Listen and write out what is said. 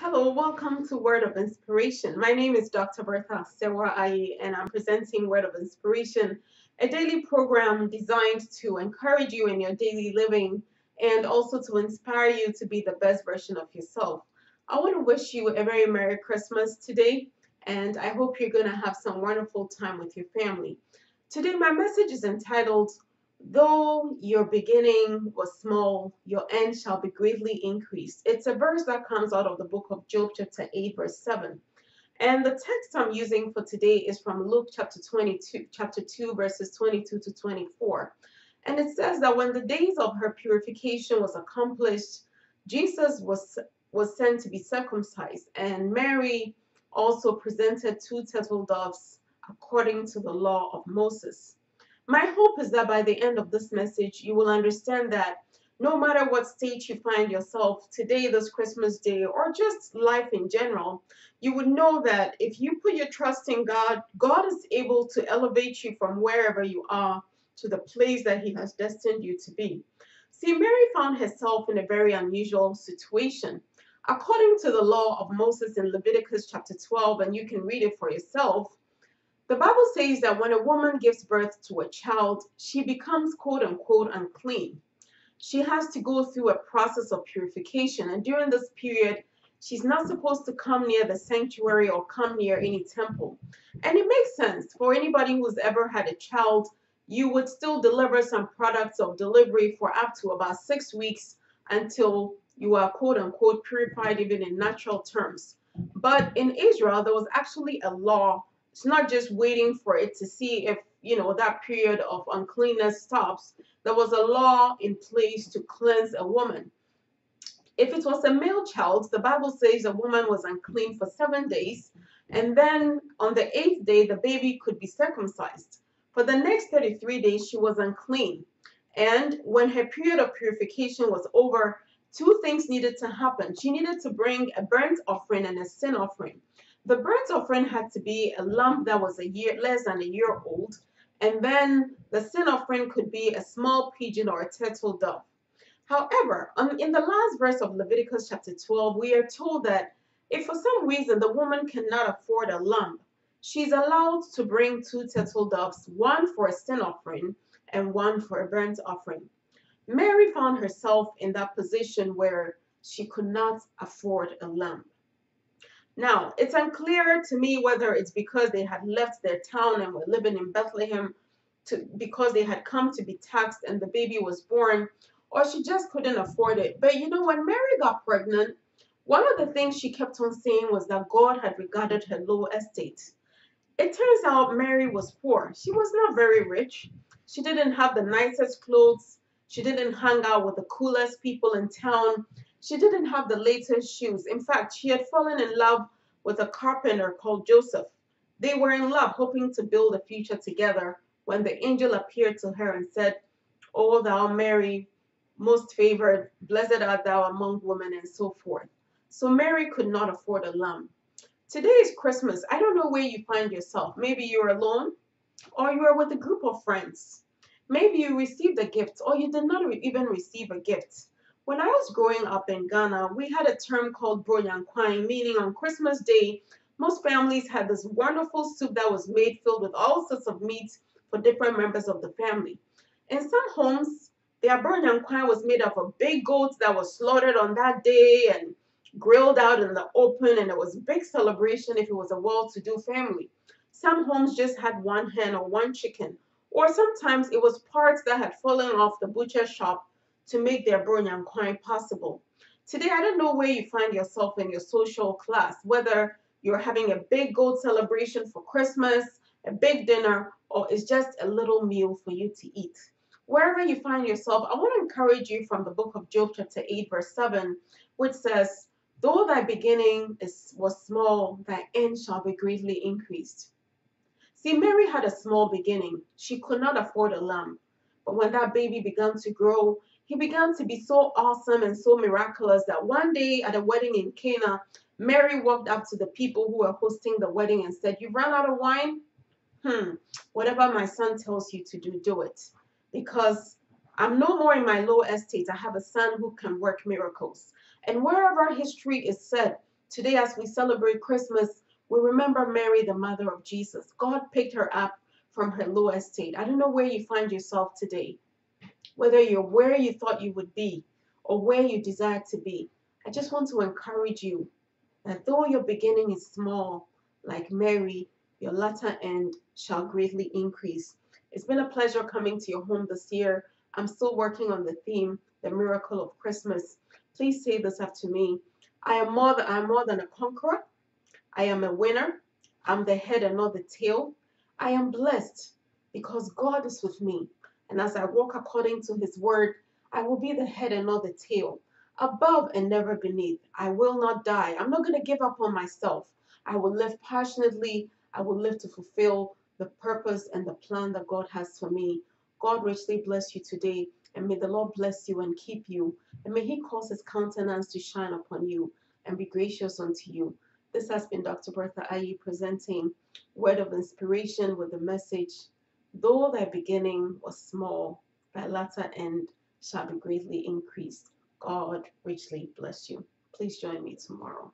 Hello, welcome to Word of Inspiration. My name is Dr. Bertha Ayi, and I'm presenting Word of Inspiration, a daily program designed to encourage you in your daily living and also to inspire you to be the best version of yourself. I want to wish you a very Merry Christmas today, and I hope you're going to have some wonderful time with your family. Today, my message is entitled, Though your beginning was small, your end shall be greatly increased. It's a verse that comes out of the book of Job, chapter 8, verse 7. And the text I'm using for today is from Luke chapter 2, verses 22 to 24. And it says that when the days of her purification was accomplished, Jesus was sent to be circumcised, and Mary also presented two turtle doves according to the law of Moses. My hope is that by the end of this message, you will understand that no matter what state you find yourself today, this Christmas day, or just life in general, you would know that if you put your trust in God, God is able to elevate you from wherever you are to the place that He has destined you to be. See, Mary found herself in a very unusual situation. According to the law of Moses in Leviticus chapter 12, and you can read it for yourself, the Bible says that when a woman gives birth to a child, she becomes quote unquote unclean. She has to go through a process of purification, and during this period, she's not supposed to come near the sanctuary or come near any temple. And it makes sense for anybody who's ever had a child, you would still deliver some products of delivery for up to about 6 weeks until you are quote unquote purified, even in natural terms. But in Israel, there was actually a law. It's not just waiting for it to see if, that period of uncleanness stops. There was a law in place to cleanse a woman. If it was a male child, the Bible says a woman was unclean for 7 days, and then on the eighth day, the baby could be circumcised. For the next 33 days, she was unclean. And when her period of purification was over, two things needed to happen. She needed to bring a burnt offering and a sin offering. The burnt offering had to be a lamb that was less than a year old, and then the sin offering could be a small pigeon or a turtle dove. However, in the last verse of Leviticus chapter 12, we are told that if for some reason the woman cannot afford a lamb, she's allowed to bring two turtle doves, one for a sin offering and one for a burnt offering. Mary found herself in that position where she could not afford a lamb. Now, it's unclear to me whether it's because they had left their town and were living in Bethlehem because they had come to be taxed and the baby was born, or she just couldn't afford it. But when Mary got pregnant, one of the things she kept on saying was that God had regarded her low estate. It turns out Mary was poor. She was not very rich. She didn't have the nicest clothes. She didn't hang out with the coolest people in town. She didn't have the latest shoes. In fact, she had fallen in love with a carpenter called Joseph. They were in love, hoping to build a future together, when the angel appeared to her and said, O thou Mary, most favored, blessed art thou among women, and so forth. So Mary could not afford a lamb. Today is Christmas. I don't know where you find yourself. Maybe you're alone, or you are with a group of friends. Maybe you received a gift, or you did not even receive a gift. When I was growing up in Ghana, we had a term called Bronyankwine, meaning on Christmas Day, most families had this wonderful soup that was made filled with all sorts of meats for different members of the family. In some homes, their Bronyankwine was made up of big goats that was slaughtered on that day and grilled out in the open, and it was a big celebration if it was a well-to-do family. Some homes just had one hen or one chicken, or sometimes it was parts that had fallen off the butcher shop to make their Bronyankwine possible. Today, I don't know where you find yourself in your social class, whether you're having a big goat celebration for Christmas, a big dinner, or it's just a little meal for you to eat. Wherever you find yourself, I want to encourage you from the book of Job chapter 8 verse 7, which says, Though thy beginning was small, thy end shall be greatly increased. See, Mary had a small beginning. She could not afford a lamb. But when that baby began to grow, he began to be so awesome and so miraculous that one day at a wedding in Cana, Mary walked up to the people who were hosting the wedding and said, You've run out of wine? Whatever my son tells you to do, do it. Because I'm no more in my low estate. I have a son who can work miracles. And wherever history is said, Today, as we celebrate Christmas, we remember Mary, the mother of Jesus. God picked her up from her low estate. I don't know where you find yourself today, whether you're where you thought you would be or where you desire to be. I just want to encourage you that though your beginning is small, like Mary, your latter end shall greatly increase. It's been a pleasure coming to your home this year. I'm still working on the theme, the miracle of Christmas. Please say this after me. I'm more than a conqueror. I am a winner. I'm the head and not the tail. I am blessed because God is with me. And as I walk according to his word, I will be the head and not the tail, above and never beneath. I will not die. I'm not going to give up on myself. I will live passionately. I will live to fulfill the purpose and the plan that God has for me. God richly bless you today. And may the Lord bless you and keep you. And may he cause his countenance to shine upon you and be gracious unto you. This has been Dr. Bertha Ayi presenting Word of Inspiration with the message, though thy beginning was small, thy latter end shall be greatly increased. God richly bless you. Please join me tomorrow.